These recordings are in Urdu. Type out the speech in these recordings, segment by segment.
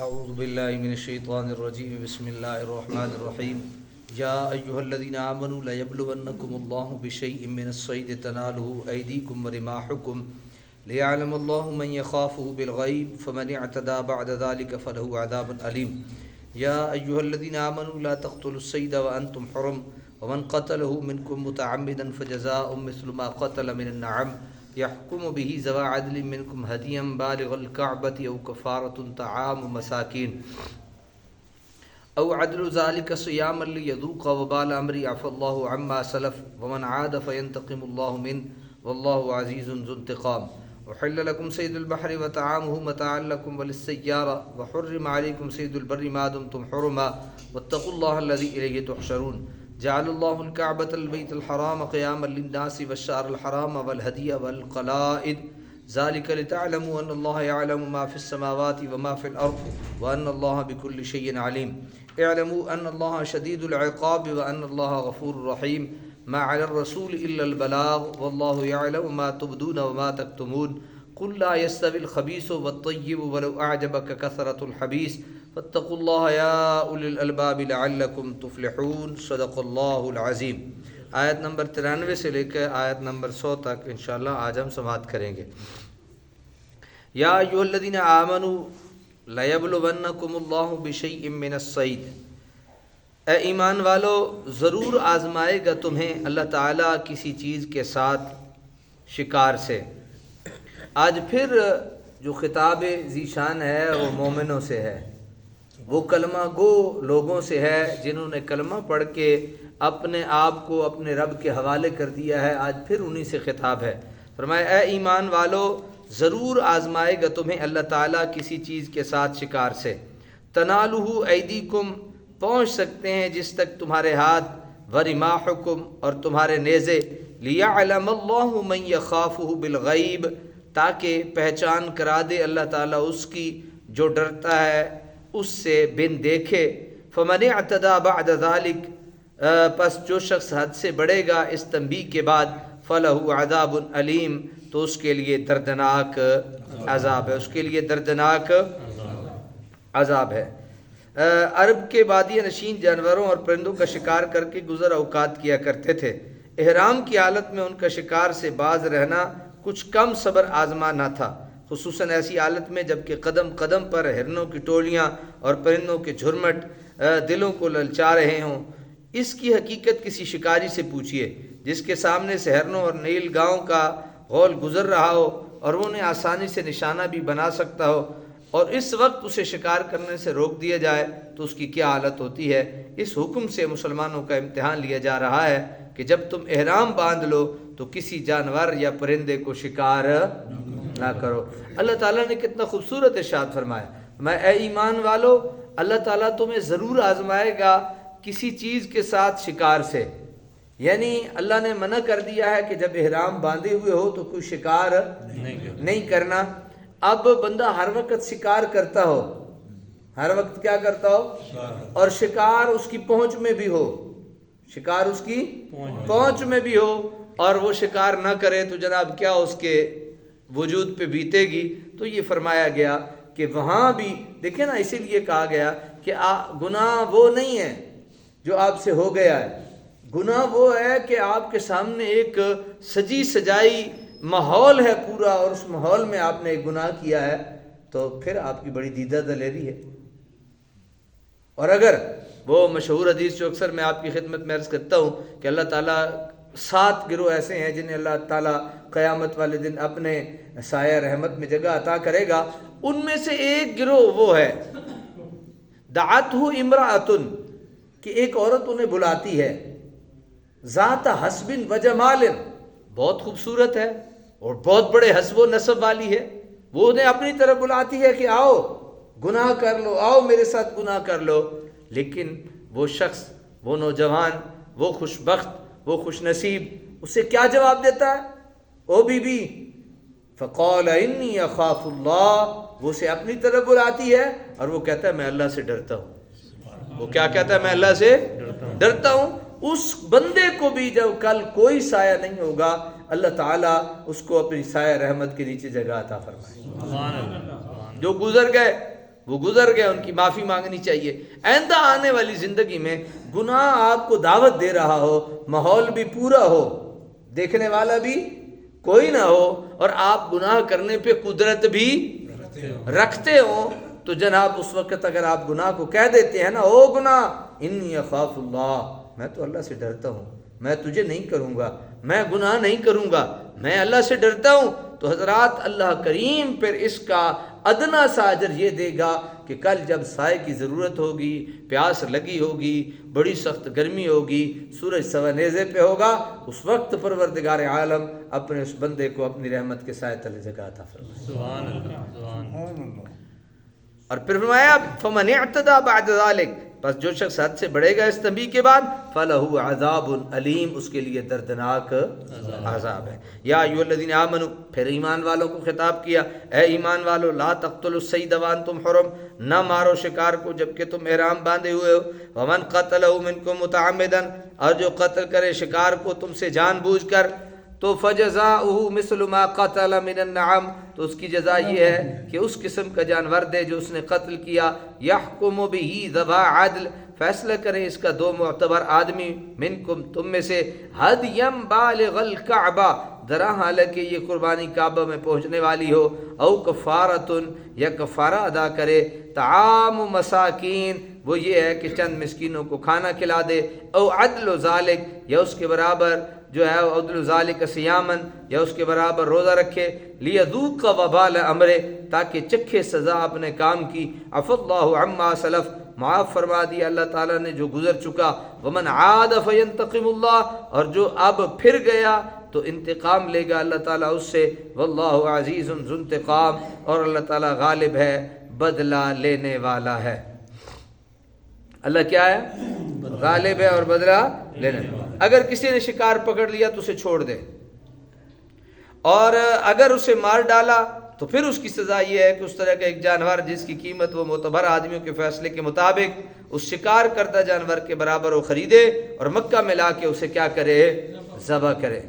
اعوذ باللہ من الشیطان الرجیم بسم اللہ الرحمن الرحیم یا ایہا الذین آمنوا لیبلونکم اللہ بشیء من الصید تنالہ ایدیکم ورماحکم لیعلم اللہ من یخافہ بالغیب فمن اعتدى بعد ذلك فلہ عذاب علیم یا ایہا الذین آمنوا لا تقتلوا الصید وانتم حرم ومن قتلہ منکم متعمدا فجزاء مثل ما قتل من النعم يحكم به ذوى عدل منكم هديا بالغ الكعبة أو كفارة طعام مساكين أو عدل ذلك صياما ليذوق وبال أمره عفى الله عما سلف ومن عاد فينتقم الله منه والله عزيز ذو انتقام أحل لكم صيد البحر وطعامه متاعا لكم وللسيارة وحرم عليكم صيد البر ما دمتم حرما واتقوا الله الذي إليه تحشرون جعل الله الكعبة البيت الحرام قياما للناس والشهر الحرام والهدي والقلائد ذلك لتعلموا أن الله يعلم ما في السماوات وما في الأرض وأن الله بكل شيء عليم اعلموا أن الله شديد العقاب وأن الله غفور رحيم ما على الرسول إلا البلاغ والله يعلم ما تبدون وما تكتمون قل لا يستوي الخبيث والطيب ولو أعجبك كثرة الحبيث فاتقوا الله يا أولي الألباب لعلكم تفلحون صدق اللہ العظیم۔ آیت نمبر 93 سے لے کر آیت نمبر 100 تک انشاءاللہ آج ہم سماعت کریں گے۔ یا ایھا الذین آمنوا لیبلونکم اللہ بشیء من الصید، اے ایمان والو ضرور آزمائے گا تمہیں اللہ تعالیٰ کسی چیز کے ساتھ شکار سے۔ آج پھر جو خطاب ذیشان ہے وہ مومنوں سے ہے، وہ کلمہ گو لوگوں سے ہے جنہوں نے کلمہ پڑھ کے اپنے آپ کو اپنے رب کے حوالے کر دیا ہے۔ آج پھر انہی سے خطاب ہے۔ فرمایا اے ایمان والو ضرور آزمائے گا تمہیں اللہ تعالیٰ کسی چیز کے ساتھ شکار سے، تنالہ ایدیکم پہنچ سکتے ہیں جس تک تمہارے ہاتھ، ورماحکم اور تمہارے نیزے، لیعلم اللہ من یخافہ بالغیب تاکہ پہچان کرا دے اللہ تعالیٰ اس کی جو ڈرتا ہے اس سے بن دیکھے۔ فمن اعتدى بعد ذلك پس جو شخص حد سے بڑھے گا اس تنبیہ کے بعد، فلہ عذاب علیم تو اس کے لیے دردناک عذاب ہے، اس کے لیے دردناک عذاب ہے۔ عرب کے بادی نشین جانوروں اور پرندوں کا شکار کر کے گزر اوقات کیا کرتے تھے۔ احرام کی حالت میں ان کا شکار سے باز رہنا کچھ کم صبر آزمانا تھا، خصوصاً ایسی حالت میں جب کہ قدم قدم پر ہرنوں کی ٹولیاں اور پرندوں کے جھرمٹ دلوں کو للچا رہے ہوں۔ اس کی حقیقت کسی شکاری سے پوچھئے جس کے سامنے سے ہرنوں اور نیل گاؤں کا غول گزر رہا ہو اور وہ انہیں آسانی سے نشانہ بھی بنا سکتا ہو، اور اس وقت اسے شکار کرنے سے روک دیا جائے تو اس کی کیا حالت ہوتی ہے۔ اس حکم سے مسلمانوں کا امتحان لیا جا رہا ہے کہ جب تم احرام باندھ لو تو کسی جانور یا پرندے کو شکار نہ کرو۔ اللہ تعالیٰ نے کتنا خوبصورت ارشاد فرمایا، میں اے ایمان والو اللہ تعالیٰ تمہیں ضرور آزمائے گا کسی چیز کے ساتھ شکار سے، یعنی اللہ نے منع کر دیا ہے کہ جب احرام باندھے ہوئے ہو تو کوئی شکار نہیں کرنا۔ اب بندہ ہر وقت شکار کرتا ہو، ہر وقت کیا کرتا ہو، اور شکار اس کی پہنچ میں بھی ہو، شکار اس کی پہنچ میں بھی ہو، اور وہ شکار نہ کرے تو جناب کیا اس کے وجود پہ بیتے گی۔ تو یہ فرمایا گیا کہ وہاں بھی دیکھیں نا، اسی لیے کہا گیا کہ گناہ وہ نہیں ہے جو آپ سے ہو گیا ہے، گناہ وہ ہے کہ آپ کے سامنے ایک سجی سجائی ماحول ہے پورا، اور اس ماحول میں آپ نے ایک گناہ کیا ہے تو پھر آپ کی بڑی دیدہ دلیری ہے۔ اور اگر وہ مشہور حدیث جو اکثر میں آپ کی خدمت میں عرض کرتا ہوں کہ اللہ تعالیٰ 7 گروہ ایسے ہیں جنہیں اللہ تعالیٰ قیامت والے دن اپنے سایہ رحمت میں جگہ عطا کرے گا، ان میں سے ایک گروہ وہ ہے دعتہ امرأۃ، کہ ایک عورت انہیں بلاتی ہے، ذات حسب و جمال، بہت خوبصورت ہے اور بہت بڑے حسب و نسب والی ہے، وہ انہیں اپنی طرف بلاتی ہے کہ آؤ گناہ کر لو، آؤ میرے ساتھ گناہ کر لو، لیکن وہ شخص، وہ نوجوان، وہ خوش بخت، وہ خوش نصیب اسے کیا جواب دیتا ہے؟ او بی بی، فقال انی اخاف اللہ، وہ اسے اپنی طرف بلاتی ہے اور وہ کہتا ہے میں اللہ سے ڈرتا ہوں۔ وہ کیا کہتا ہے؟ میں اللہ سے ڈرتا ہوں۔ اس بندے کو بھی جب کل کوئی سایہ نہیں ہوگا اللہ تعالیٰ اس کو اپنی سایہ رحمت کے نیچے جگہ عطا فرمائے۔ جو گزر گئے وہ گزر گئے، ان کی معافی مانگنی چاہیے۔ آئندہ آنے والی زندگی میں گناہ آپ کو دعوت دے رہا ہو، ماحول بھی پورا ہو، دیکھنے والا بھی کوئی نہ ہو، اور آپ گناہ کرنے پہ قدرت بھی رکھتے ہوں، تو جناب اس وقت اگر آپ گناہ کو کہہ دیتے ہیں نا، او گناہ انی اخاف اللہ، میں تو اللہ سے ڈرتا ہوں، میں تجھے نہیں کروں گا، میں گناہ نہیں کروں گا، میں اللہ سے ڈرتا ہوں، تو حضرات اللہ کریم پھر اس کا ادنا سا اجر یہ دے گا کہ کل جب سائے کی ضرورت ہوگی، پیاس لگی ہوگی، بڑی سخت گرمی ہوگی، سورج سوا نیزے پہ ہوگا، اس وقت پروردگار عالم اپنے اس بندے کو اپنی رحمت کے سائے تلے جگہ عطا فرمائے۔ سبحان اللہ، سبحان اللہ۔ اور پھر فرمایا فمن اعتدى بعد ذلك، بس جو شخص حد سے بڑھے گا اس تنبیہ کے بعد، فلہ عذاب علیم، اس کے لیے دردناک عذاب ہے۔ یا ایھا الذین آمنوا، پھر ایمان والوں کو خطاب کیا، اے ایمان والو، لا تقتلوا الصید وانتم حرم، نہ مارو شکار کو جبکہ تم احرام باندھے ہوئے ہو، ومن قتلہ منکم متعمدا، اور جو قتل کرے شکار کو تم سے جان بوجھ کر، تو فجزاؤہ مثل ما قتل من النعم، تو اس کی جزا یہ ہے کہ اس قسم کا جانور دے جو اس نے قتل کیا، یحکم بہ ذوی عدل، فیصلہ کریں اس کا دو معتبر آدمی، منکم تم میں سے، ہدیم بالغ الکعبہ، درا حالانکہ یہ قربانی کعبہ میں پہنچنے والی ہو، او کفارۃ، یا کفارہ ادا کرے، طعام مساکین، وہ یہ ہے کہ چند مسکینوں کو کھانا کھلا دے، او عدل ذالک، یا اس کے برابر جو ہے عدل ذالک صیامن، یا اس کے برابر روزہ رکھے، لیذوق وبال امرے، تاکہ چکھے سزا اپنے کام کی، عفا اللہ عما سلف، معاف فرما دیا اللہ تعالیٰ نے جو گزر چکا، ومن عاد فینتقم اللہ، اور جو اب پھر گیا تو انتقام لے گا اللہ تعالیٰ اس سے، واللہ عزیز ذو انتقام، اور اللہ تعالیٰ غالب ہے، بدلہ لینے والا ہے۔ اللہ کیا ہے؟ غالب ہے اور بدلہ لینے والا۔ اگر کسی نے شکار پکڑ لیا تو اسے چھوڑ دے، اور اگر اسے مار ڈالا تو پھر اس کی سزا یہ ہے کہ اس طرح کا ایک جانور جس کی قیمت وہ معتبر آدمیوں کے فیصلے کے مطابق اس شکار کردہ جانور کے برابر وہ خریدے، اور مکہ میں لا کے اسے کیا کرے؟ ذبح کرے،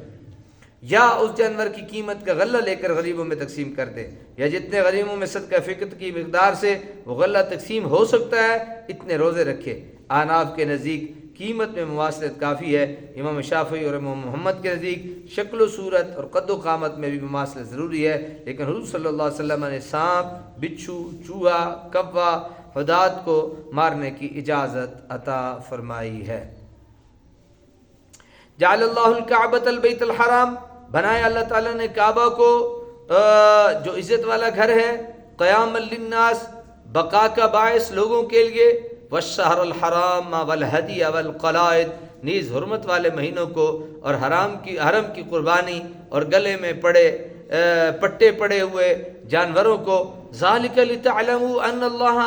یا اس جانور کی قیمت کا غلہ لے کر غریبوں میں تقسیم کر دے، یا جتنے غریبوں میں صدقہ فطر کی مقدار سے وہ غلہ تقسیم ہو سکتا ہے اتنے روزے رکھے۔ احناف کے نزدیک قیمت میں مماثلت کافی ہے، امام شافعی اور امام محمد کے نزدیک شکل و صورت اور قد و قامت میں بھی مماثلت ضروری ہے، لیکن حضور صلی اللہ علیہ وسلم نے سانپ، بچھو، چوہا، کوا، حداد کو مارنے کی اجازت عطا فرمائی ہے۔ جعل اللہ الکعبۃ البیت الحرام، بنایا اللہ تعالیٰ نے کعبہ کو جو عزت والا گھر ہے، قیام للناس، بقا کا باعث لوگوں کے لیے، والشہر الحرام والہدی والقلائد، نیز حرمت والے مہینوں کو اور حرم کی قربانی اور گلے میں پٹے پڑے ہوئے جانوروں کو، ذالک لتعلموا ان اللہ،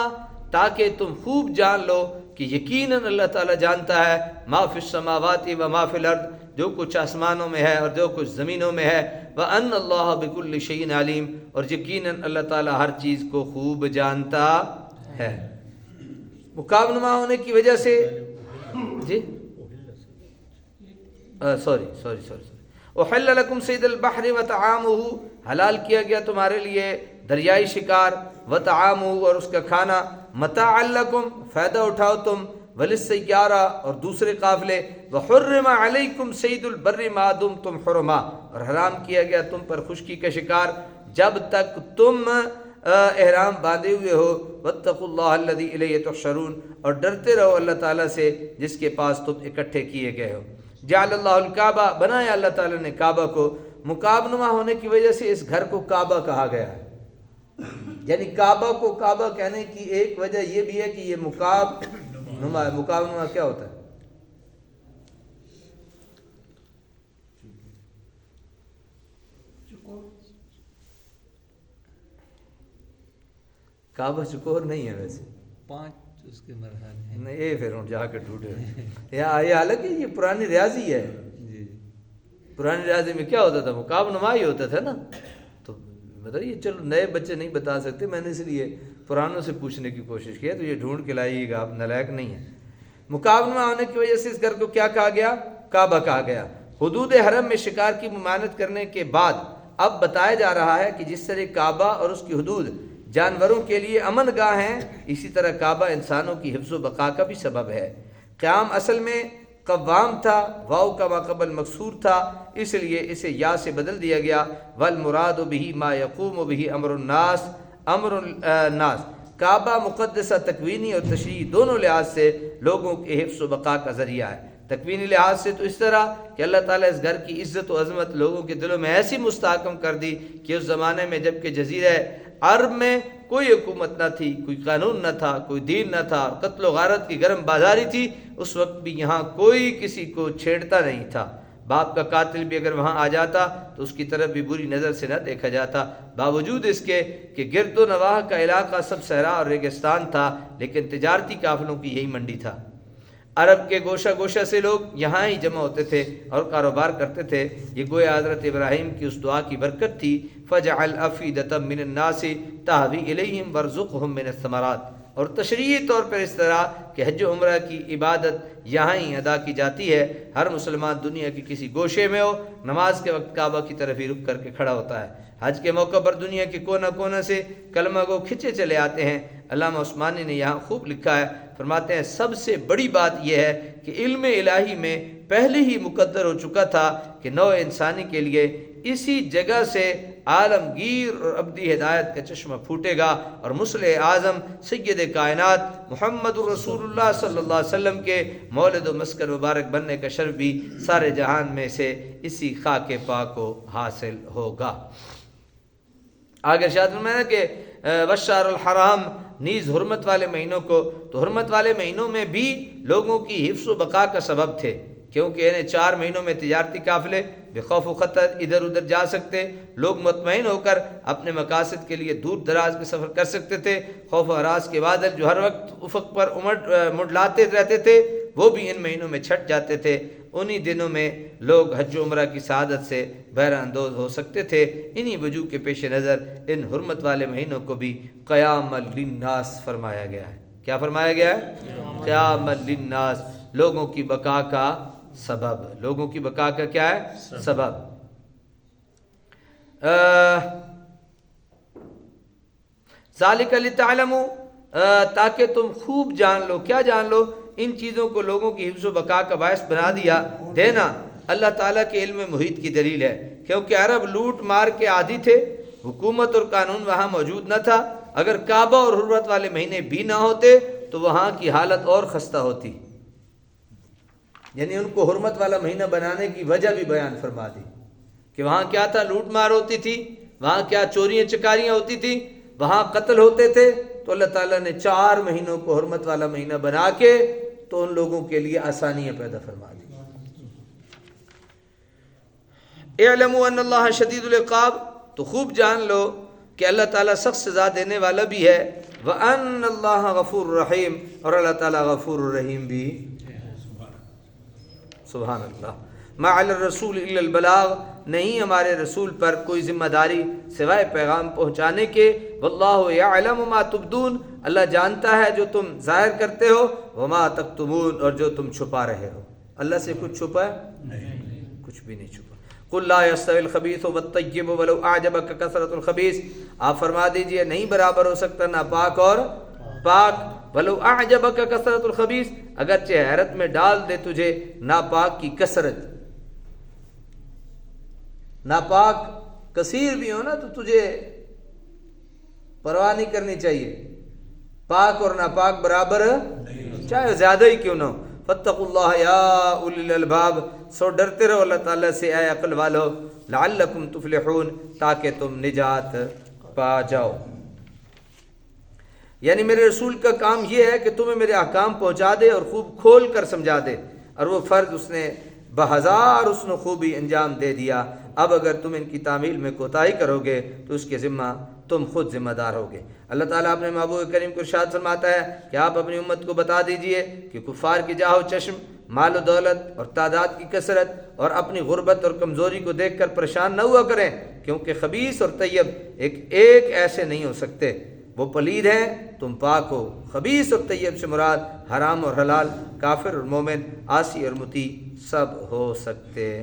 تاکہ تم خوب جان لو کہ یقیناً اللہ تعالیٰ جانتا ہے، ما فی السماوات و ما فی الارض، جو کچھ آسمانوں میں ہے اور جو کچھ زمینوں میں ہے، وَأَنَّ اللَّهَ بِكُلِّ شَيْءٍ عَلِيمٌ، اور یقیناً اللہ تعالیٰ ہر چیز کو خوب جانتا ہے۔ مقام نما ہونے کی وجہ سے جی سوری احل لکم صید البحر وطعامہ، حلال کیا گیا تمہارے لیے دریائی شکار، وطعامہ، اور اس کا کھانا، متاعا لکم، فائدہ اٹھاؤ تم، وللسیارہ، اور دوسرے قافلے، وحرم علیکم صید البر ما دمتم حرما، اور حرام کیا گیا تم پر خشکی کا شکار جب تک تم احرام باندھے ہوئے ہو، واتقوا اللہ الذی الیہ تحشرون، اور ڈرتے رہو اللہ تعالیٰ سے جس کے پاس تم اکٹھے کیے گئے ہو۔ جعل اللہ الکعبہ، بنایا اللہ تعالیٰ نے کعبہ کو، مکعب نما ہونے کی وجہ سے اس گھر کو کعبہ کہا گیا ہے، یعنی کعبہ کو کعبہ کہنے کی ایک وجہ یہ بھی ہے کہ یہ مکعب نما ہے۔ مکعب نما کیا ہوتا ہے؟ کعبہ چکور نہیں ہے ویسے، 5 اس کے مرحلے ہیں، نہیں یہ پھر جا کے ڈھونڈے یہ حالانکہ یہ پرانی ریاضی ہے، جی پرانی ریاضی میں کیا ہوتا تھا؟ مقام نما ہی ہوتا تھا نا، تو بتائیے چلو نئے بچے نہیں بتا سکتے، میں نے اس لیے پرانوں سے پوچھنے کی کوشش کی ہے، تو یہ ڈھونڈ کے لائیے گا، آپ نالائق نہیں ہیں۔ مقام نما ہونے کی وجہ سے اس گھر کو کیا کہا گیا؟ کعبہ کہا گیا۔ حدود حرم میں شکار کی ممانعت کرنے کے بعد اب بتایا جا رہا ہے کہ جس طرح کعبہ اور اس کی حدود جانوروں کے لیے امن گاہ ہیں، اسی طرح کعبہ انسانوں کی حفظ و بقا کا بھی سبب ہے۔ قیام اصل میں قوام تھا، واو کا ماقبل مکسور تھا، اس لیے اسے یا سے بدل دیا گیا۔ والمراد به ما یقوم به امر الناس، کعبہ مقدسہ تکوینی اور تشریعی دونوں لحاظ سے لوگوں کے حفظ و بقا کا ذریعہ ہے۔ تکوینی لحاظ سے تو اس طرح کہ اللہ تعالیٰ اس گھر کی عزت و عظمت لوگوں کے دلوں میں ایسی مستحکم کر دی کہ اس زمانے میں جب کہ جزیرہ عرب میں کوئی حکومت نہ تھی، کوئی قانون نہ تھا، کوئی دین نہ تھا، قتل و غارت کی گرم بازاری تھی، اس وقت بھی یہاں کوئی کسی کو چھیڑتا نہیں تھا۔ باپ کا قاتل بھی اگر وہاں آ جاتا تو اس کی طرف بھی بری نظر سے نہ دیکھا جاتا، باوجود اس کے کہ گرد و نواح کا علاقہ سب صحرا اور ریگستان تھا، لیکن تجارتی قافلوں کی یہی منڈی تھا۔ عرب کے گوشہ گوشہ سے لوگ یہاں ہی جمع ہوتے تھے اور کاروبار کرتے تھے۔ یہ گویا حضرت ابراہیم کی اس دعا کی برکت تھی، فَجْعَلْ أَفْئِدَةً مِّنَ النَّاسِ تَهْوِي إِلَيْهِمْ وَارْزُقْهُم مِّنَ الثَّمَرَاتِ۔ اور تشریعی طور پر اس طرح کہ حج و عمرہ کی عبادت یہاں ہی ادا کی جاتی ہے۔ ہر مسلمان دنیا کے کسی گوشے میں ہو، نماز کے وقت کعبہ کی طرف ہی رک کر کے کھڑا ہوتا ہے۔ حج کے موقع پر دنیا کے کونا کونا سے کلمہ کو کھچے چلے آتے ہیں۔ علامہ عثمانی نے یہاں خوب لکھا ہے، فرماتے ہیں سب سے بڑی بات یہ ہے کہ علم الہی میں پہلے ہی مقدر ہو چکا تھا کہ نوع انسانی کے لیے اسی جگہ سے عالمگیر اور ابدی ہدایت کا چشمہ پھوٹے گا، اور مصلح اعظم سید کائنات محمد رسول اللہ صلی اللہ علیہ وسلم کے مولد و مسکن مبارک بننے کا شرف بھی سارے جہان میں سے اسی خاک پاک کو حاصل ہوگا۔ آگے ارشاد فرمایا کہ بشار الحرام، نیز حرمت والے مہینوں کو، تو حرمت والے مہینوں میں بھی لوگوں کی حفظ و بقا کا سبب تھے، کیونکہ انہیں 4 مہینوں میں تجارتی قافلے بخوف و خطر ادھر ادھر جا سکتے، لوگ مطمئن ہو کر اپنے مقاصد کے لیے دور دراز کے سفر کر سکتے تھے۔ خوف و ہراس کے بادل جو ہر وقت افق پر منڈلاتے رہتے تھے وہ بھی ان مہینوں میں چھٹ جاتے تھے۔ انہی دنوں میں لوگ حج و عمرہ کی سعادت سے بہرہ اندوز ہو سکتے تھے۔ انہی وجوہ کے پیش نظر ان حرمت والے مہینوں کو بھی قیام للناس فرمایا گیا ہے۔ کیا فرمایا گیا ہے؟ قیام للناس، لوگوں کی بقا کا سبب۔ لوگوں کی بقا کا کیا ہے؟ سبب۔ ذالک لتعلموا، تاکہ تم خوب جان لو۔ کیا جان لو؟ ان چیزوں کو لوگوں کی حفظ و بقا کا باعث بنا دیا دینا اللہ تعالیٰ کے علم محیط کی دلیل ہے، کیونکہ عرب لوٹ مار کے عادی تھے، حکومت اور قانون وہاں موجود نہ تھا۔ اگر کعبہ اور حرمت والے مہینے بھی نہ ہوتے تو وہاں کی حالت اور خستہ ہوتی۔ یعنی ان کو حرمت والا مہینہ بنانے کی وجہ بھی بیان فرما دی کہ وہاں کیا تھا، لوٹ مار ہوتی تھی، وہاں کیا چوریاں چکاریاں ہوتی تھی، وہاں قتل ہوتے تھے۔ تو اللہ تعالیٰ نے 4 مہینوں کو حرمت والا مہینہ بنا کے تو ان لوگوں کے لیے آسانیاں پیدا فرما دی۔ اعلموا ان اللہ شدید العقاب، تو خوب جان لو کہ اللہ تعالیٰ سخت سزا دینے والا بھی ہے۔ وان اللہ غفور رحیم، اور اللہ تعالیٰ غفور الرحیم بھی۔ سبحان اللہ۔ ما علی الرسول الا البلاغ، نہیں ہمارے رسول پر کوئی ذمہ داری سوائے پیغام پہنچانے کے۔ واللہ یعلم ما تبدون، اللہ جانتا ہے جو تم ظاہر کرتے ہو، وما تکتمون، اور جو تم چھپا رہے ہو۔ اللہ سے کچھ چھپا ہے؟ نہیں، کچھ بھی نہیں چھپا۔ قل لا یستوی الخبیث والطیب ولو اعجبک کثرۃ الخبیث، آپ فرما دیجئے نہیں برابر ہو سکتا ناپاک اور پاک۔ ولو اعجبک کثرۃ الخبیث، اگرچہ حیرت میں ڈال دے تجھے ناپاک کی کثرت۔ ناپاک کثیر بھی ہو نا تو تجھے پرواہ نہیں کرنی چاہیے، پاک اور ناپاک برابر چاہے زیادہ ہی کیوں نہ ہو۔ فاتقوا اللہ یا اولی الالباب، سو ڈرتے رہو اللہ تعالیٰ سے اے عقل والو، لعلکم تفلحون، تاکہ تم نجات پا جاؤ۔ یعنی میرے رسول کا کام یہ ہے کہ تمہیں میرے احکام پہنچا دے اور خوب کھول کر سمجھا دے، اور وہ فرض اس نے بہزار حسن و خوبی انجام دے دیا۔ اب اگر تم ان کی تعمیل میں کوتاہی کرو گے تو اس کے ذمہ تم خود ذمہ دار ہوگے۔ اللہ تعالیٰ اپنے محبوب کریم کو ارشاد فرماتا ہے کہ آپ اپنی امت کو بتا دیجئے کہ کفار کی جاہ و چشم، مال و دولت اور تعداد کی کثرت اور اپنی غربت اور کمزوری کو دیکھ کر پریشان نہ ہوا کریں، کیونکہ خبیث اور طیب ایک ایسے نہیں ہو سکتے، وہ پلید ہیں، تم پاک ہو۔ خبیث اور طیب سے مراد حرام اور حلال، کافر اور مومن، عاصی اور مطیع سب ہو سکتے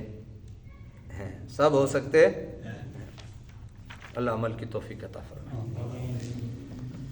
ہیں، سب ہو سکتے ہیں۔ اللہ عمل کی توفیق عطا فرمائے۔